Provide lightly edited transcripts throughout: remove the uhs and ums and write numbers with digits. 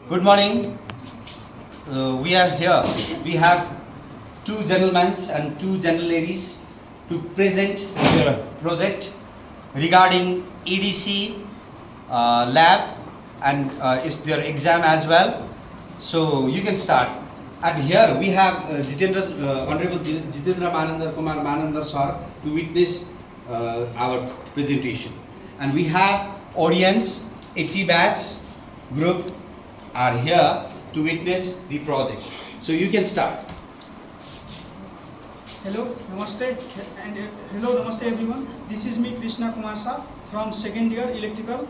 Good morning. We are here. We have two gentlemen and two gentle ladies to present their project regarding EDC lab and it's their exam as well. So you can start. And here we have Honorable Jitendra Kumar Manandar sir to witness our presentation. And we have audience, 80 batch group are here to witness the project. So you can start. Hello, namaste, and hello, namaste everyone. This is me, Krishna Kumar Shah from second year electrical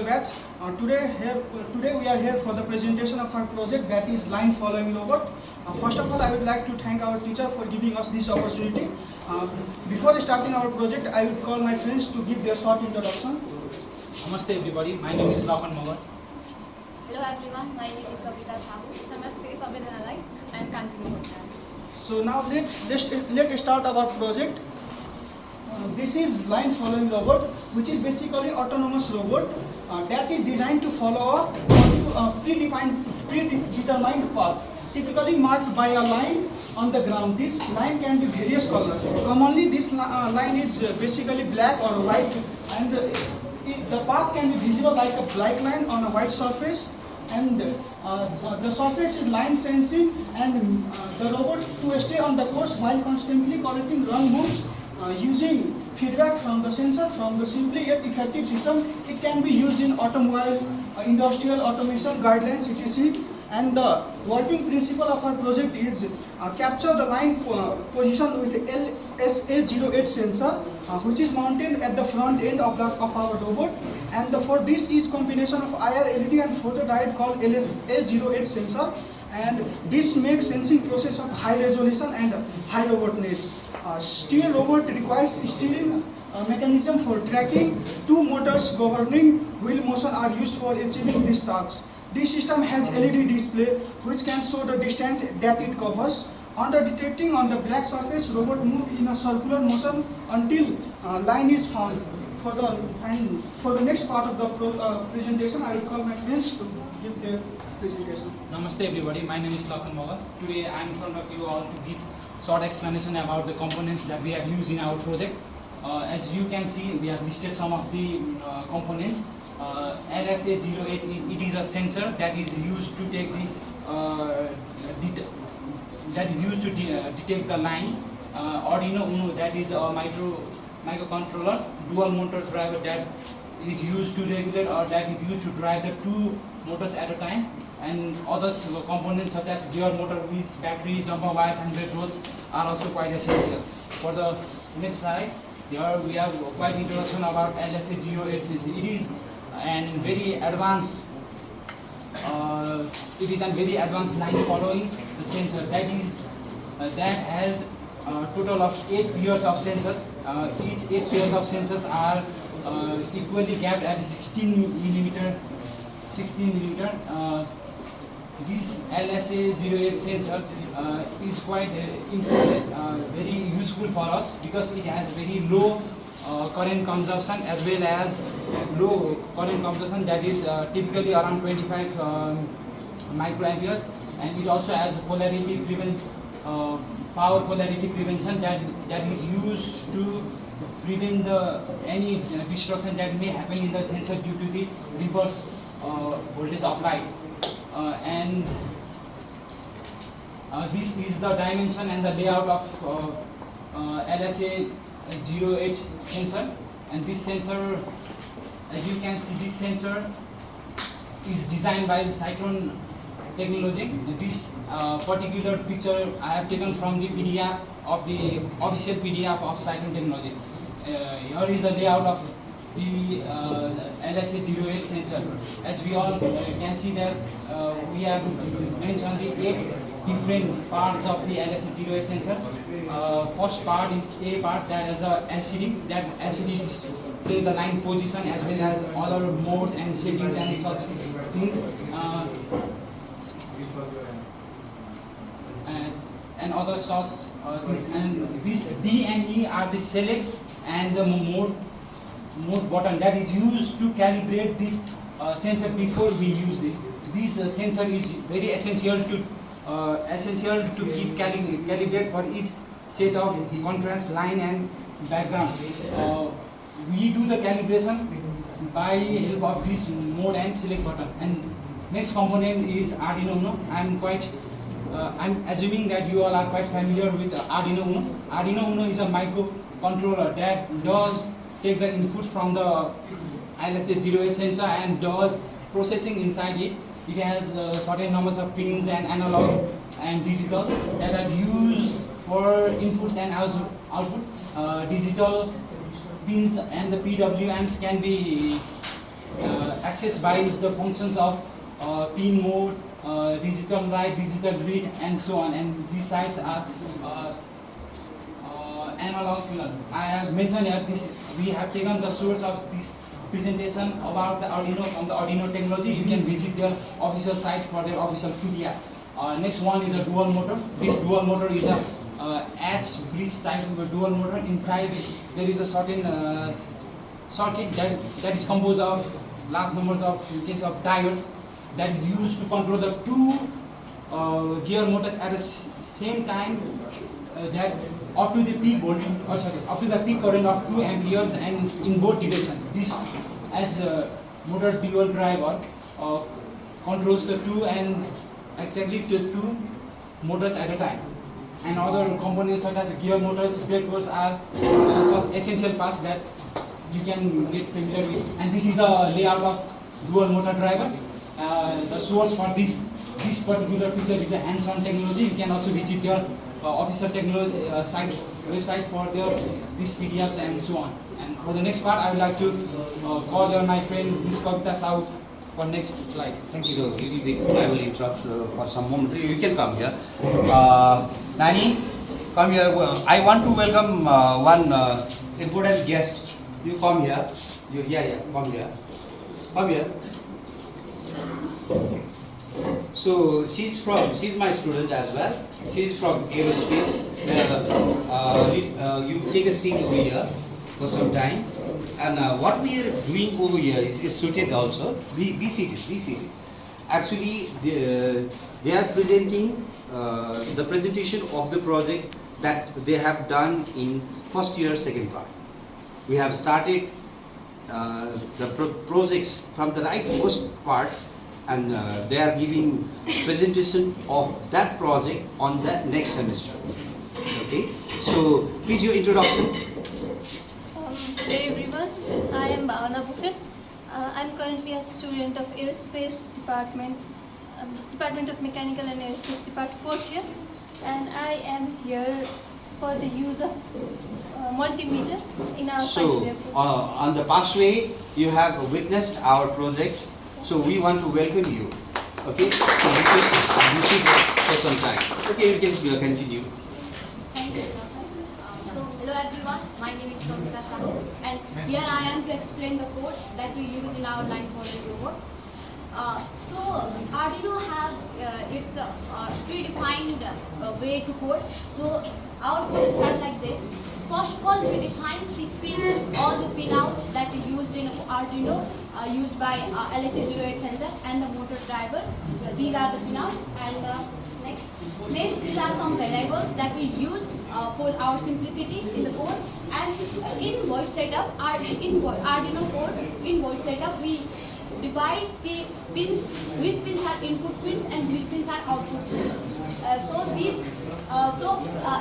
batch. Today we are here for the presentation of our project, that is line following robot. First of all, I would like to thank our teacher for giving us this opportunity. Before starting our project, I would call my friends to give their short introduction. Namaste everybody, my name is Lakan Magar. Hello everyone, my name is Kavita Sahu. Namaste Sabedhanalai, I am Kantini Bhuttan. So now let's start our project. This is line following robot, which is basically autonomous robot that is designed to follow a predetermined path, typically marked by a line on the ground. This line can be various colors. Commonly, this line is basically black or white, and the path can be visible like a black line on a white surface. And the surface is line sensing, and the robot to stay on the course while constantly correcting wrong moves using feedback from the sensor from the simply yet effective system. It can be used in automobile, industrial automation, guidelines, etc. And the working principle of our project is capture the line position with the LSA08 sensor, which is mounted at the front end of our robot. And for this is combination of IR LED and photodiode called LSA08 sensor. And this makes sensing process of high resolution and high robustness. Steer robot requires steering mechanism for tracking. Two motors governing wheel motion are used for achieving this task. This system has LED display which can show the distance that it covers. Under detecting on the black surface, robot move in a circular motion until line is found. For the next part of the presentation, I will call my friends to give their presentation. Namaste everybody, my name is Lakan Magar. Today I am in front of you all to give short explanation about the components that we have used in our project. As you can see, we have listed some of the components. LSA08, it is a sensor that is used to take detect the line. Arduino Uno, that is a microcontroller, dual motor driver that is used to regulate or that is used to drive the two motors at a time. And other components such as gear, motor, wheels, battery, jumper wires and brake rods are also quite essential. For the next slide, here we have quite introduction about LSA08. It is a very advanced line following the sensor that has a total of 8 pairs of sensors. Each 8 pairs of sensors are equally gapped at 16 millimeter. This LSA08 sensor is quite important, very useful for us because it has very low current consumption as well as low current consumption, that is typically around 25 microamperes, and it also has power polarity prevention that is used to prevent any destruction that may happen in the sensor due to the reverse voltage of light. And this is the dimension and the layout of LSA08 sensor. And this sensor, as you can see, this sensor is designed by Cyclone Technology. This particular picture I have taken from the PDF of the official PDF of Cyclone Technology. Here is the layout of the LSA08 sensor. As we all can see that we have mentioned the 8 different parts of the LSA08 sensor. First part is A part, that is a LCD. That LCD displays the line position as well as other modes and settings and such things. And other such things. And this D and E are the select and the mode button that is used to calibrate this sensor before we use this. this sensor is very essential to keep calibrate for each set of contrast line and background. We do the calibration by help of this mode and select button. And next component is Arduino Uno. I'm assuming that you all are quite familiar with Arduino Uno. Arduino Uno is a microcontroller that does take the inputs from the LSA08 sensor and does processing inside it. It has certain numbers of pins and analogs and digitals that are used for inputs and output. Digital pins and the PWMs can be accessed by the functions of pin mode, digital write, digital read, and so on. And these sides are analogs. I have mentioned here we have taken the source of this presentation about the Arduino from the Arduino technology. You can visit their official site for their official PDF. Next one is a dual motor. This dual motor is a edge bridge type of a dual motor. Inside there is a certain circuit that is composed of large numbers of diodes that is used to control the two gear motors at the same time that up to the peak voltage, up to the peak current of 2 amperes and in both directions. This as a motor dual driver controls the two and exactly the two motors at a time. And other components such as gear motors, brake rods are such essential parts that you can get familiar with. And this is a layout of dual motor driver. The source for this particular picture is a hands-on technology. You can also visit their official technology website for these PDFs and so on. And for the next part, I would like to call on my friend Ms. Kavita Sahu for next slide. Thank you. So, little bit, I will interrupt for some moment. You can come here. Nani, come here. I want to welcome one important guest. You come here. Come here. Come here. So she's my student as well. She's from aerospace. You take a seat over here for some time. And what we are doing over here is suited also. Be seated. Actually, they are presenting the presentation of the project that they have done in first year, second part. We have started the projects from the right first part, and they are giving presentation of that project on that next semester. Okay, so please your introduction. Hey everyone, I am Bhavana Bhukan. I'm currently a student of Aerospace Department, Department of Mechanical and Aerospace Department 4th year, and I am here for the use of multimeter in our final year project. On the pathway, you have witnessed our project, so we want to welcome you. Okay, so this is for some time. Okay, you can continue. Thank you. So, hello everyone, my name is Kavita Sahu, and here I am to explain the code that we use in our line following robot. So, Arduino have its predefined way to code. So, our code starts like this. First of all, we define the pin, all the pinouts that are used in Arduino, used by LSA08 sensor and the motor driver. These are the pinouts. And next, these are some variables that we use for our simplicity in the code. And in void setup, in Arduino code, in void setup, we divide the pins, which pins are input pins and which pins are output pins.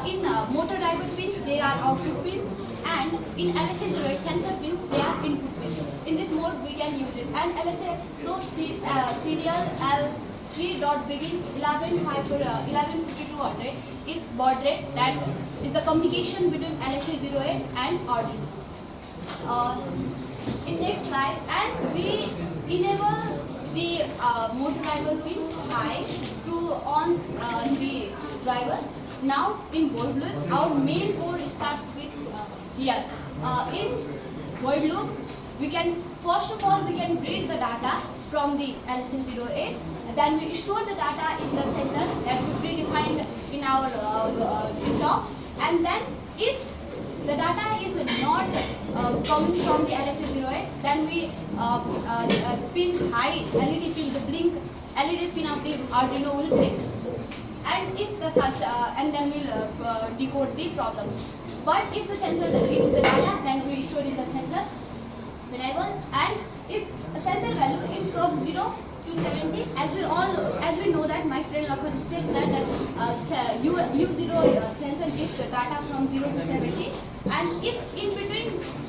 In motor driver pins, they are output pins, and in LSA08 sensor pins, they are input pins. In this mode, we can use it. And LSA, so serial L3 dot begin 115200 is baud rate, that is the communication between LSA08 and Arduino. In next slide, and we enable the motor driver pin high to on the driver. Now in void loop, our main code starts with here. In void loop, we can first of all read the data from the LSA08. Then we store the data in the sensor that we predefined in our top. And then if the data is not coming from the LSA08, then we pin high LED pin, the blink LED pin of the Arduino will blink. And if the and then we'll decode the problems. But if the sensor reads the data, then we store in the sensor variable. And if a sensor value is from 0 to 70, as we know that my friend Lakhan states that U0 sensor gives the data from 0 to 70, and if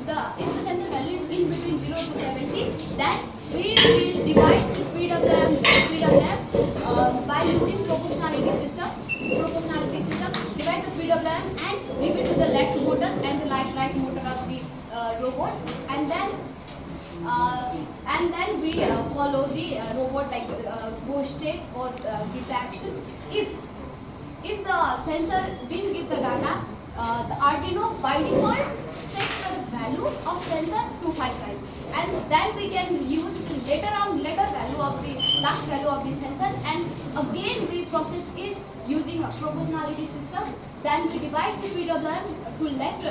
the sensor value is in between 0 to 70, then we will divide the PWM by using proportionality system. Divide the PWM and leave it to the left motor and the right motor of the robot, and then we follow the robot like go straight or give the action. If the sensor didn't give the data, the Arduino by default sets the value of sensor 255, and then we can use the later value of the last value of the sensor, and again we process it using a proportionality system. Then we divide the PWM to left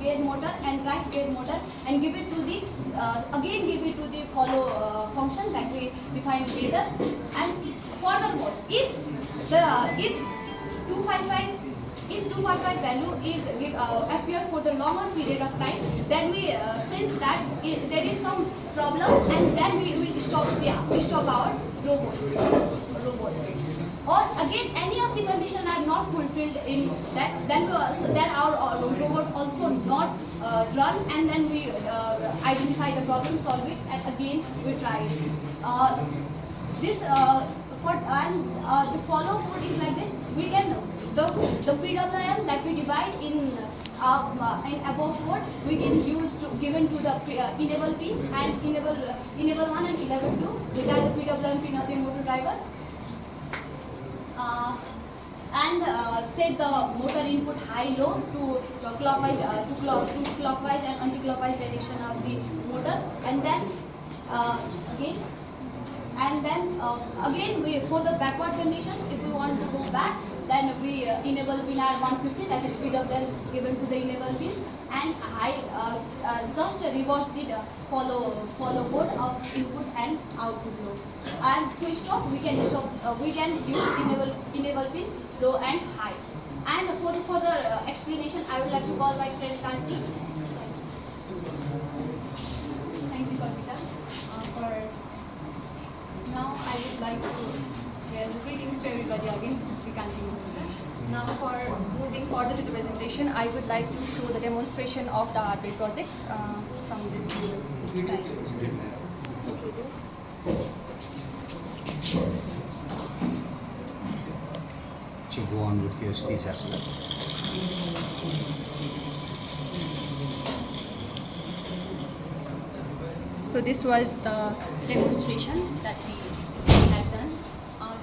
gate motor and right gate motor, and give it to the follow function that we defined later. And furthermore, if 255 value is appear for the longer period of time, then we sense that there is some problem, and then we will stop our robot. Or again, any of the conditions are not fulfilled in that, then our robot also not run, and then we identify the problem, solve it, and again we try it. The follow code is like this. We can the PWM that we divide in above code, we can use given to the enable pin, and enable 1 and enable 2, which are the PWM pin of the motor driver. And set the motor input high-low to clockwise and anti-clockwise direction of the motor, and then again we, for the backward condition, if we want to go back, then we enable pin are 150, that is PWM given to the enable pin, and just reverse the follow code of input and output low. And to stop, we can use enable pin low and high. And for the further explanation, I would like to call my friend Kanti. Thank you, Kavita. Now I would like to greetings to everybody again. This is Kanti. Now, for moving further to the presentation, I would like to show the demonstration of the hardware project from this slide. To go on with your speech as well. So this was the demonstration that we had done.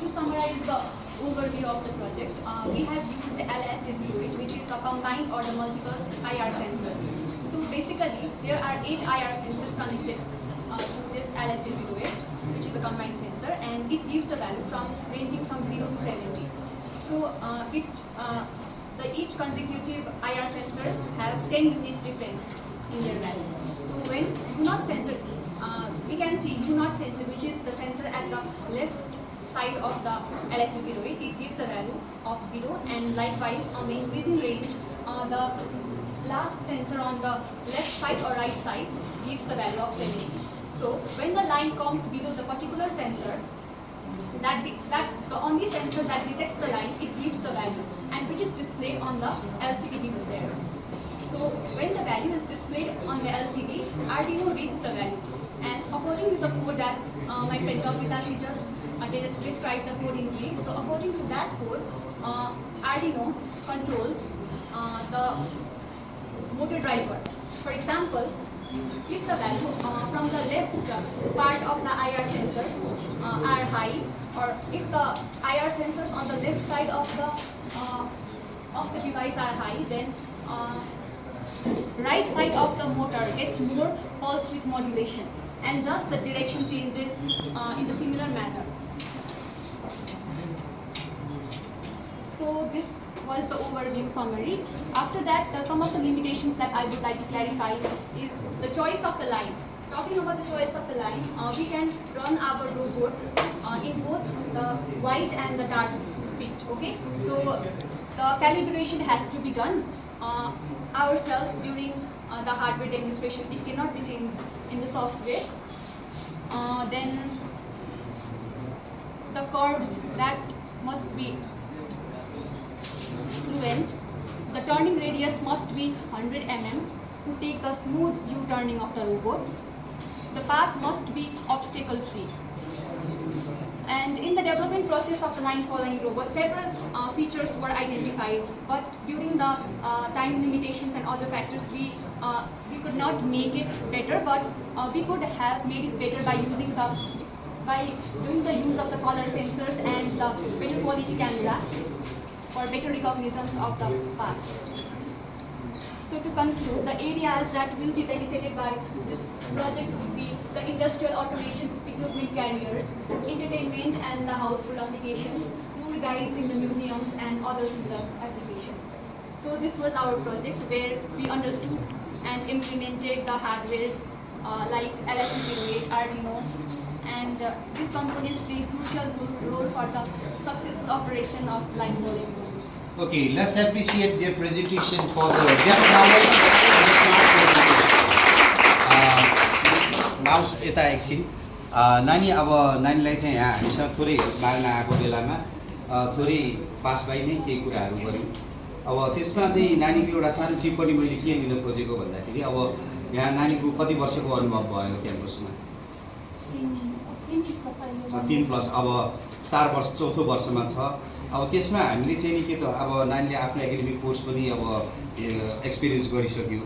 To summarize the overview of the project, we have used LSA08, which is the combined or the multiple IR sensor. So basically, there are 8 IR sensors connected to this LSA08, which is a combined sensor, and it gives the value ranging from 0 to 70. So each consecutive IR sensors have 10 units difference in their value. So when U0 sensor, we can see U0 sensor, which is the sensor at the left side of the LSA08, it gives the value of 0, and likewise on the increasing range, the last sensor on the left side or right side gives the value of 70. So when the line comes below the particular sensor, the only sensor that detects the line, it gives the value, and which is displayed on the LCD given there. So when the value is displayed on the LCD, Arduino reads the value, and according to the code that my friend Kavita, she just described the code in brief. So according to that code, Arduino controls the motor driver. For example, if the value from the left part of the IR sensors are high, or if the IR sensors on the left side of the device are high, then right side of the motor gets more pulse width modulation, and thus the direction changes in the similar manner. So this was the overview summary. After that, some of the limitations that I would like to clarify is the choice of the line. talking about the choice of the line, we can run our robot in both the white and the dark pitch. Okay, so the calibration has to be done ourselves during the hardware demonstration. It cannot be changed in the software. Then the curves that must be fluent. The turning radius must be 100 mm to take the smooth U-turning of the robot. The path must be obstacle-free. And in the development process of the line following robot, several features were identified, but during the time limitations and other factors, we could not make it better, but we could have made it better by doing the use of the color sensors and the better quality camera for better recognitions of the path. So to conclude, the areas that will be benefited by this project would be the industrial automation equipment carriers, entertainment and the household applications, tour guides in the museums and other similar applications. So this was our project where we understood and implemented the hardwares like LSC08, Arduino, and these components play crucial role for the successful operation of line following. Okay, let's appreciate their presentation for the depth knowledge and the smart presentation. Now यता एकछिन नानी अब नानीलाई चाहिँ यहाँ हामीसँग थोरै लाग्न आएको बेलामा थोरै पास बाई नै केही कुराहरू गऱ्यौँ। अब त्यसमा चाहिँ नानीको एउटा सानो टिप्पणी मैले के लिन खोजेको भन्दाखेरि अब यहाँ नानीको कति वर्षको अनुभव भयो क्याम्पसमा? 3+ अब 4 वर्ष चौथो वर्षमा छ। अब त्यसमा हामीले चाहिँ नि के त अब नानीले आफ्नो एकाडेमिक कोर्स पनि अब एक्सपिरियन्स गरिसक्यो।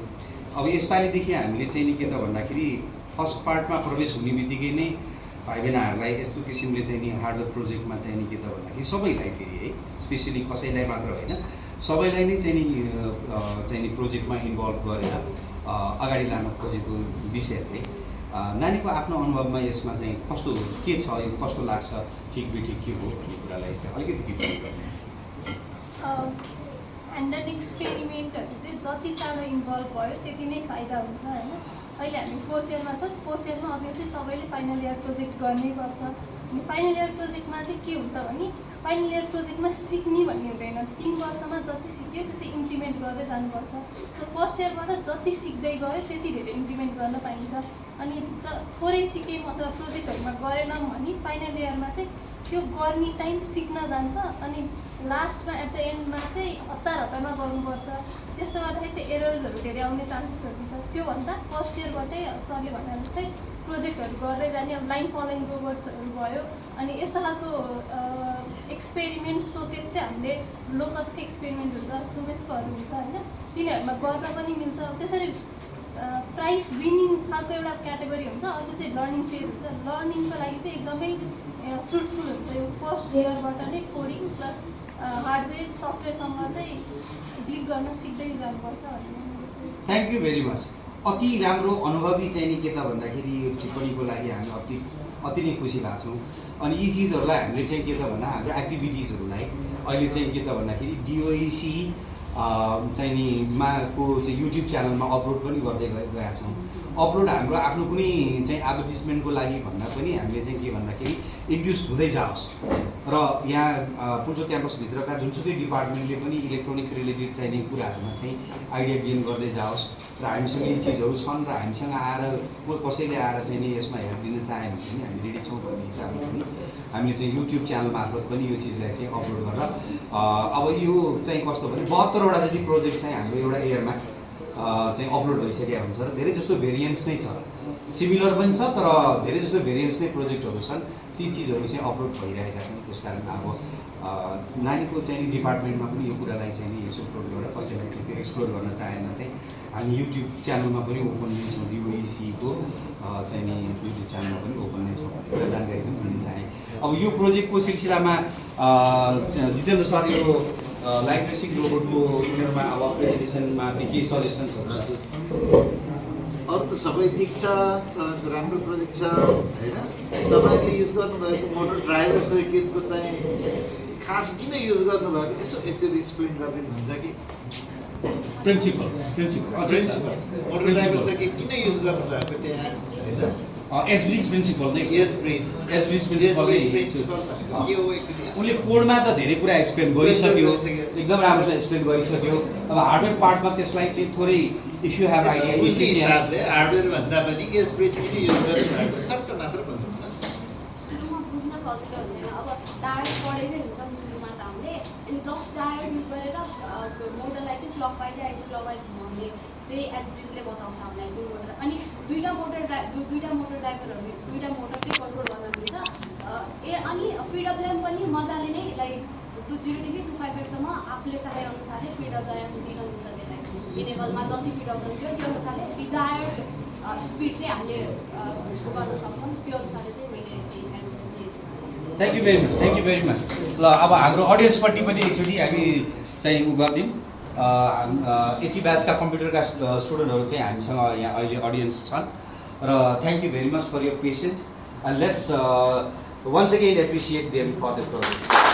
अब यसपालिदेखि हामीले चाहिँ नि के त भन्दाखेरि फर्स्ट पार्टमा प्रवेश हुने बित्तिकै नै भाइ बहिनीहरूलाई यस्तो किसिमले चाहिँ नि हार्डवेयर प्रोजेक्टमा चाहिँ नि के त भन्दाखेरि सबैलाई फेरि है स्पेसली कसैलाई मात्र होइन सबैलाई नै चाहिँ नि प्रोजेक्टमा इन्भल्भ गरेर अगाडि लान खोजेको विषय है। नानीको आफ्नो अनुभवमा यसमा चाहिँ कस्तो के छ यो कस्तो लाग्छ ठिक बेठिक के हो भन्ने कुरालाई चाहिँ अलिकति टिप्पणी गर्नु। ह्यान्ड एक्सपेरिमेन्टहरू चाहिँ जति चाँडो इन्भल्भ भयो त्यति नै फाइदा हुन्छ होइन। अहिले हामी 4th इयरमा छ, 4th इयरमा अभियसली सबैले फाइनल इयर प्रोजेक्ट गर्नै पर्छ। अनि फाइनल इयर प्रोजेक्टमा चाहिँ के हुन्छ भने फाइनल इयर प्रोजेक्टमा सिक्ने भन्ने हुँदैन, 3 वर्षमा जति सिक्यो त्यो चाहिँ इम्प्लिमेन्ट गर्दै जानुपर्छ। सो फर्स्ट इयरबाट जति सिक्दै गयो त्यति धेरै इम्प्लिमेन्ट गर्न पाइन्छ। अनि थोरै सिक्यौँ अथवा प्रोजेक्टहरूमा गरेनौँ भने फाइनल इयरमा चाहिँ त्यो गर्ने टाइम सिक्न जान्छ अनि लास्टमा एट द एन्डमा चाहिँ हतारमा गर्नुपर्छ। त्यसो गर्दाखेरि चाहिँ एरर्सहरू धेरै आउने चान्सेसहरू हुन्छ। त्योभन्दा फर्स्ट इयरबाटै सरले भने जस्तै प्रोजेक्टहरू गर्दै जाने अब लाइन फलोइङ रोबोट्सहरू भयो अनि यस्तो खालको एक्सपेरिमेन्ट सोकेस चाहिँ हामीले लोकसकै एक्सपेरिमेन्ट हुन्छ, सुमेसकोहरू हुन्छ होइन, तिनीहरूमा गर्न पनि मिल्छ। त्यसरी प्राइज विनिङ खालको एउटा क्याटेगोरी हुन्छ, अर्को चाहिँ लर्निङ फेज हुन्छ। लर्निङको लागि चाहिँ एकदमै फ्रुटफुल हुन्छ यो फर्स्ट इयरबाट नै कोडिङ प्लस हार्डवेयर सफ्टवेयरसँग चाहिँ डिल गर्न सिक्दै जानुपर्छ भन्ने। Thank you very much. अति राम्रो अनुभवी चाहिँ नि के त भन्दाखेरि यो टिप्पणीको लागि हामी अति नै खुसी भएको छौँ। अनि यी चिजहरूलाई हामीले चाहिँ के त भन्दा हाम्रो एक्टिभिटिजहरूलाई अहिले चाहिँ के त भन्दाखेरि DOEC चाहिँ नि माको चाहिँ युट्युब च्यानलमा अपलोड पनि गर्दै गएका छौँ। अपलोड हाम्रो आफ्नो कुनै चाहिँ एडभर्टिजमेन्टको लागि भन्दा पनि हामीले चाहिँ के भन्दाखेरि इन्ड्युस हुँदै जाओस् र यहाँ पुल्चोक क्याम्पसभित्रका जुनसुकै डिपार्टमेन्टले पनि इलेक्ट्रोनिक्स रिलेटेड चाहिँ नि कुराहरूमा चाहिँ आइडिया गेन गर्दै जाओस् र हामीसँग यी चिजहरू छन् र हामीसँग आएर कसैले आएर चाहिँ नि यसमा हेल्प दिन चाह्यो भने पनि हामी रेडी छौँ भन्ने हिसाबले पनि हामीले चाहिँ युट्युब च्यानल मार्फत पनि यो चिजलाई चाहिँ अपलोड गरेर अब यो चाहिँ कस्तो भने 72वटा जति प्रोजेक्ट चाहिँ हाम्रो एउटा इयरमा चाहिँ अपलोड भइसकेको हुन्छ र धेरै जस्तो भेरिएन्स नै छ, सिमिलर पनि छ तर धेरै जस्तो भेरिएन्स नै प्रोजेक्टहरू छन्। ती चिजहरू चाहिँ अपलोड भइरहेका छन्। त्यस कारण अब नानीको चाहिँ डिपार्टमेन्टमा पनि यो कुरालाई चाहिँ नि यसो अपलोड गरेर कसैलाई चाहिँ त्यो एक्सप्लोर गर्न चाहेन चाहिँ हामी युट्युब च्यानलमा पनि ओपन नै छौँ। DOECको चाहिँ नि युट्युब च्यानलमा पनि ओपन नै छौँ भनेर जानकारी पनि दिन चाहेँ। अब यो प्रोजेक्टको सिलसिलामा जितेन्द्र सर यो लाइभ ट्रेसिङ रोबोटको उनीहरूमा अब प्रेजेन्टेसनमा चाहिँ के सजेसन्सहरू छ? अरू त सबै ठिक छ, राम्रो प्रोजेक्ट छ होइन। तपाईँले युज गर्नुभएको मोटर ड्राइभर सर्किटको चाहिँ खास किन युज गर्नुभएको यसो एकचोटि एक्सप्लेन गरिदिनु हुन्छ कि? Principle principle principle motor driver छ कि किन युज गर्नुभएको त्यहाँ होइन एसब्रिज प्रिन्सिपल नै यस ब्रिज एसब्रिज प्रिन्सिपलले प्रिन्सिपल के हो एक्चुअली उनले कोडमा त धेरै कुरा एक्सप्लेन गरिसक्यो गरिसक्यो। एकदम राम्रोसँग एक्सप्लेन गरिसक्यो अब हार्डवेयर पार्टमा त्यसलाई चाहिँ थोरै इफ यु हेभ आइडिया बुझ्ने हिसाबले हार्डवेयर भन्दा पनि यस ब्रिज किन युज गर्नुभएको सट्ट मात्र भन्नुहोस् सुरुमा बुझ्न सजिलो हुन्थेन अब डायोड पढेकै हुन्छौँ सुरुमा त हामीले अनि जस्ट डायोड युज गरेर मोटरलाई चाहिँ clock wise anti clock wise घुमाउने चाहिँ एसब्रिजले बताउँछ हामीलाई चाहिँ मोटर अनि दुईवटा मोटर ड्राइभरहरू दुईवटा मोटर चाहिँ कन्ट्रोल गर्न मिल्छ अनि पिडब्ल्युएम पनि मजाले नै लाइक 20 देखि 255सम्म आफूले चाहे अनुसारले पिडब्ल्युएम दिन मिल्छ त्यसलाई इनेबलमा जति पिडब्ल्युएम थियो त्यो अनुसारले डिजायर्ड स्पिड चाहिँ हामीले गर्न सक्छौँ त्यो अनुसारले चाहिँ मैले थ्याङ्क यू भेरी मच ल अब हाम्रो अडियन्सपट्टि पनि एकचोटि हामी चाहिँ उ गरिदिउँ 80 ब्याचका कम्प्युटरका स्टुडेन्टहरू चाहिँ हामीसँग यहाँ अहिले अडियन्स छन् र thank you very much for your patience and let's once again appreciate them for the project